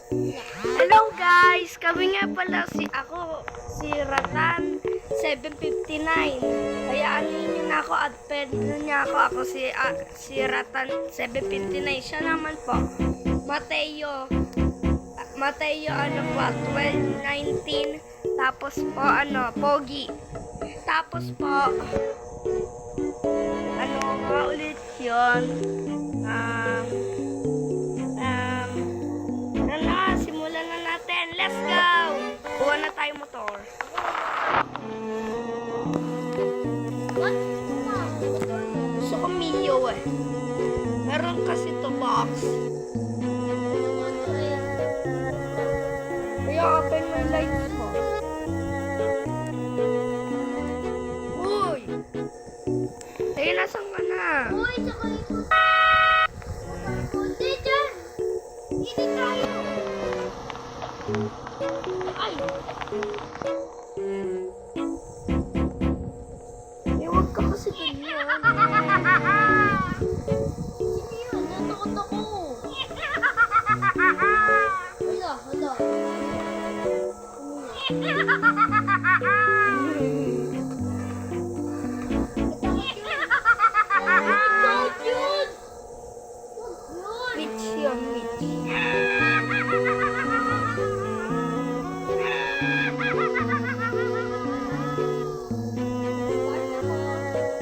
Hello guys! Kami nga pala si Ratan 759. Hayaan niyo na ako at pwede niya ako si Ratan 759. Siya naman po, Mateo ano po, 1219. Tapos po Pogi. Tapos po ano nga ulit yun? Simulan na natin. Let's go! Kuha na tayo motor. What? Gusto ko Mio eh. Meron kasi to box. Kaya open mo yung lights mo. Uy! Tayo, nasan ka na? Uy, saka ito. Hindi dyan. Hindi tayo. Ay! Huwag ka kasi ganyan. Sino yun? Natakot ako. Hala. Mitch yun, Mitch.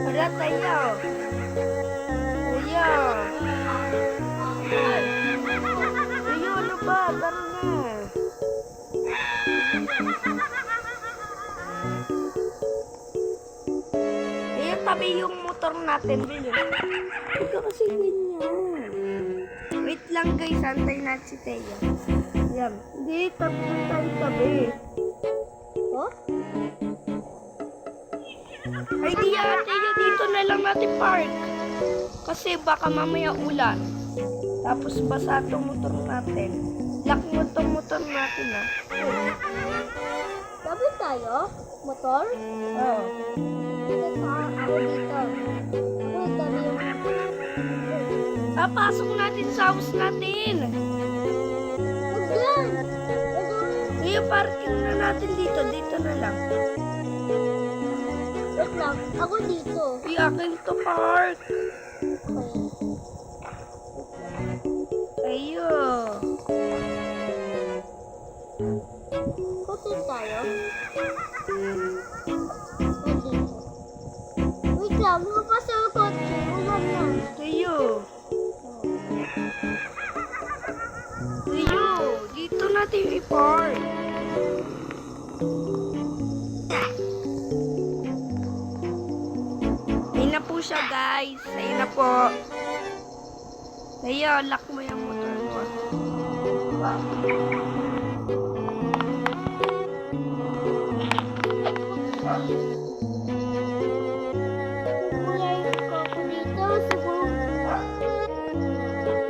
Wala tayo. Tayo. Tayo, ano ba? Tara na. Tayo, tabi yung motor natin. Huwag ka kasi ganyan. Wait lang guys, antay natin si Teo. Yan. Hindi, tabi. Oh? Ay di ate, dito na lang natin park. Kasi baka mamaya ulan. Tapos basa itong motor natin. Lock mo itong motor natin ah. Sabi tayo? Motor? Oo. Ako dito. Ako tabi yung... Pasok natin sa house natin. Huwag yan! Kaya parking na natin dito. Dito na lang. Wait lang. Ako dito. Akin to park. Okay. Ayo. Hotel tayo? Dito. Wait lang. Lumabas ang kotse. Huwag na. Ayo. Ayo. Dito natin i-park. Ayun na po siya guys. Ayun na po. Ayo, lock mo yung motor mo. Kulay ko ako dito. Siguro.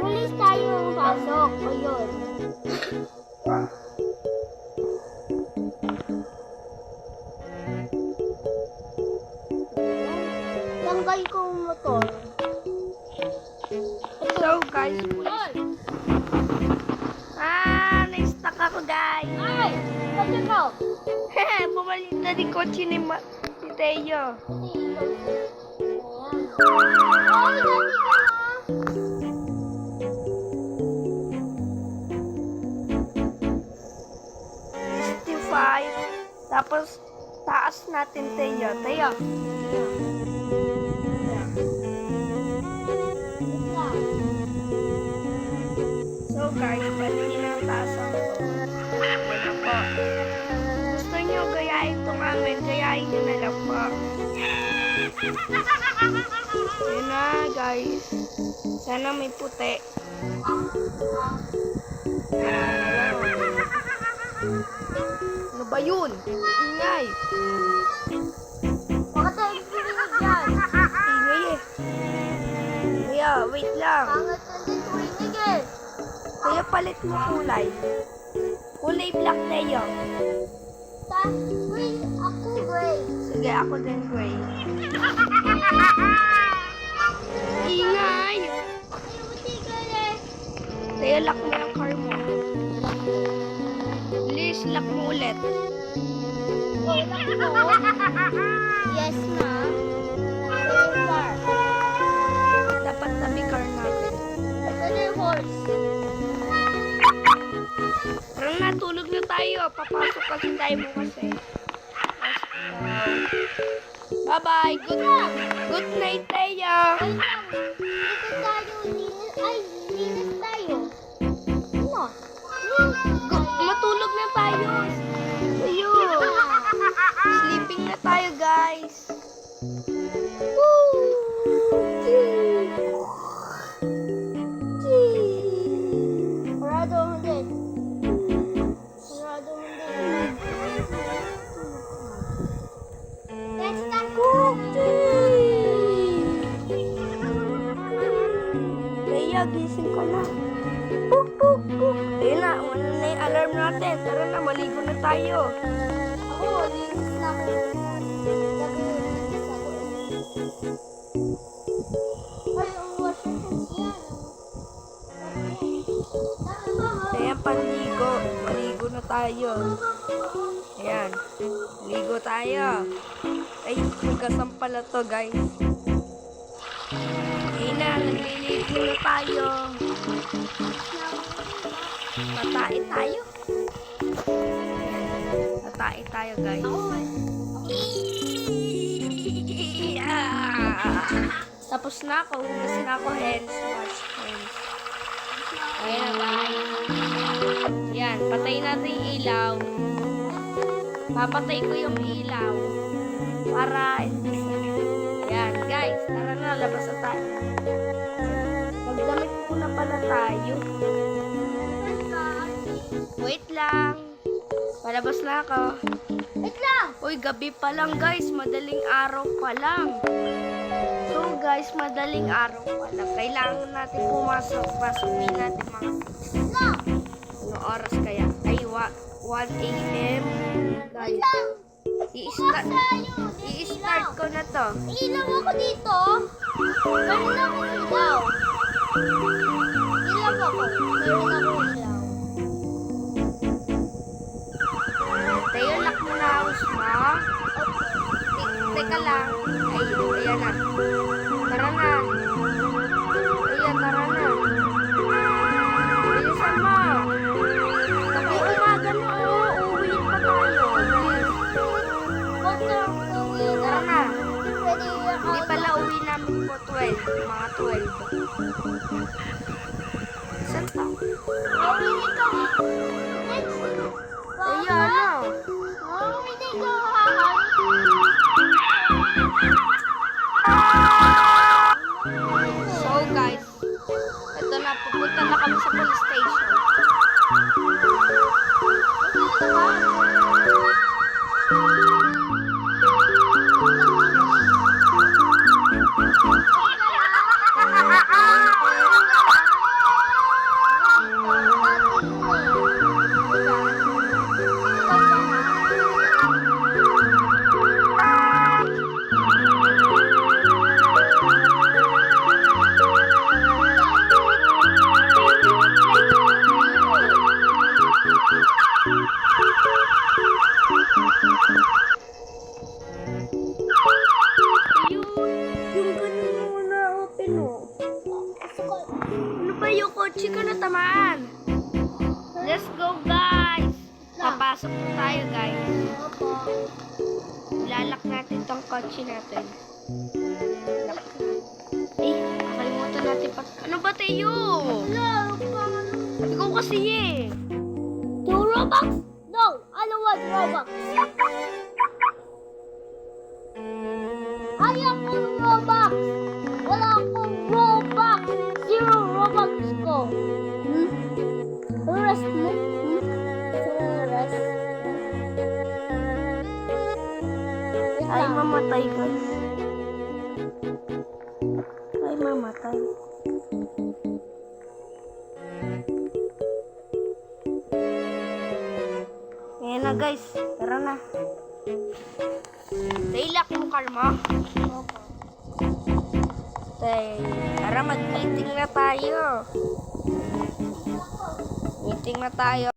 Pulis tayo ang pasok. Ayun. Tanggal ko ang motor. So guys, na-stuck ako guys. Ay! Pagka ko. Bumalik na di kotse ni Teo. Ay, dali ka. 65. Tapos, taas natin Teo. Teo. So guys, balik na ang taas ako. Wala po. Gusto nyo gayahin itong amin, gayahin nyo na lang po. Yun na guys. Sana may puti. Ano ba yun? Ingay. Baka tayo pilinig yan. Ingay eh. Kaya, wait lang. Pangat na din pilinig eh. Kaya palit mo kulay. Kulay black tayo. Uy, ako gray. Sige, ako din gray. Ingay! Ay, buti ka eh. Kaya lock mo yung car mo. lock mo ulit. Yes, ma'am. Car. Dapat tabi car natin. Another horse. Tara na, tulog na tayo. Papasok kasi tayo bukas eh. Bye-bye. Good night, Teya. Dito tayo. Linis tayo. Ano? Matulog na tayo. Tayo. Sleeping na tayo, guys. Woo! Sarado hindi. Sarado hindi. Let's start Teya, gising ka na. Puk, puk, puk. Ayun na, wala na yung alarm natin. Tara na, maligo na tayo. Ako, linis na ako. Linis ako. Ay, ang washing machine yan. Teya, panligo. Maligo na tayo. Ayan. Maligo tayo. Ay, hugasan pala to, guys. Ayun na, nagliligo na tayo. Tatai tayo. Tatai tayo, guys. Tapos na ako. Hugas na ako. Hands. Wash hands. Ayan na, guys. Yan. Patayin natin yung ilaw. Papatay ko yung ilaw. Para hindi sa... Yan, guys. Tara na. Labas na tayo. Magdamit muna pala tayo. Wait lang. Palabas na ako. Wait lang! Uy, gabi pa lang, guys. Madaling araw pa lang. So, guys, madaling araw pa lang. Kailangan natin pumasok. Pasukin natin mga... Lang! Ano oras kaya? Ay, 1 a.m. Wait Guys, lang! i-start Tayo! i-start ko na to. Ilaw ako dito. Meron ako ilaw. Ilaw ako. Meron ako ilaw. Tayo, lock mo na house mo. Teka lang. Ay, ayan na. Tara na. Ayan, tara na. Bilisan mo. Kapag umaga na, uuwi pa tayo. Huwag na ako uwi. Tara na. Pwede ako. Hindi pala uwi namin po 12. Mga 12. Saan pa? Uwi ka. Tayo, ano? Uwi ka. So guys, ito na, pupunta na kami sa police station. Yung ganun mo na open oh. Ano ba yung kotse ko na tamaan? Let's go guys! Papasok na tayo guys. Ilalak natin tong kotse natin. Lock. Eh, nakalimutan natin pa. Ano ba tayo? Ikaw kasi eh. Two Robux? No, I don't want Robux. Ayaw kong Robux. Wala akong Robux. Zero Robux ko. Rest mo? Rest. Ay, mamatay guys. Ay, mamatay. Ayan na guys. Tara na. Tailak mo kalma. Tara, mag-meeting na tayo. Meeting na tayo.